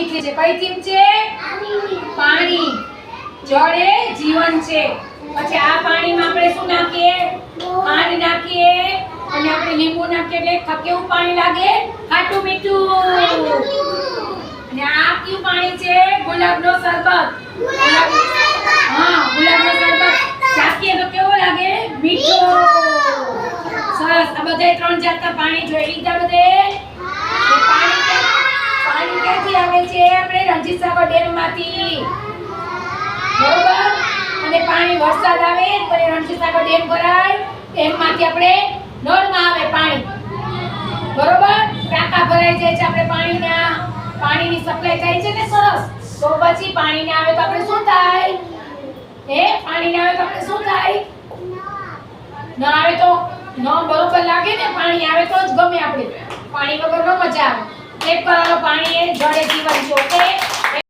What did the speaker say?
પાણીની છે. કઈ થીમ છે? પાણી. જળ એ જીવન છે. પછી આ પાણીમાં આપણે શું નાખીએ? ખાંડ નાખીએ અને આપણે લીંબુ નાખીએ એટલે કેવું પાણી લાગે? ખાટું મીઠું. અને આ કયું પાણી છે? ગુલાબનો શરબત. હા, ગુલાબનો શરબત ચાખીએ તો કેવો લાગે? મીઠું. સરસ. આ બધાય 3 જાતના પાણી જોઈ લીધા બધે. પાણી ક્યાંથી આવે છે? આપણે રણજીતસાગર ડેમમાંથી. બરોબર. અને પાણી વરસાદ આવે ત્યારે રણજીતસાગર ડેમ ભરાય, ડેમમાંથી આપણે નળમાં આવે પાણી. બરોબર. ટાંકા ભરાઈ જાય છે, આપણે પાણીની સપ્લાય થાય છે ને સરસ. તો પછી પાણી ના આવે તો આપણે શું થાય? પાણી ના આવે તો આપણે શું થાય? ન આવે તો ન બરોબર લાગે ને. પાણી આવે તો જ ગમે આપણે. પાણી વગર ન મજા આવે. એક કરાલો પાણી એ જળ એ જીવન છે. ઓકે.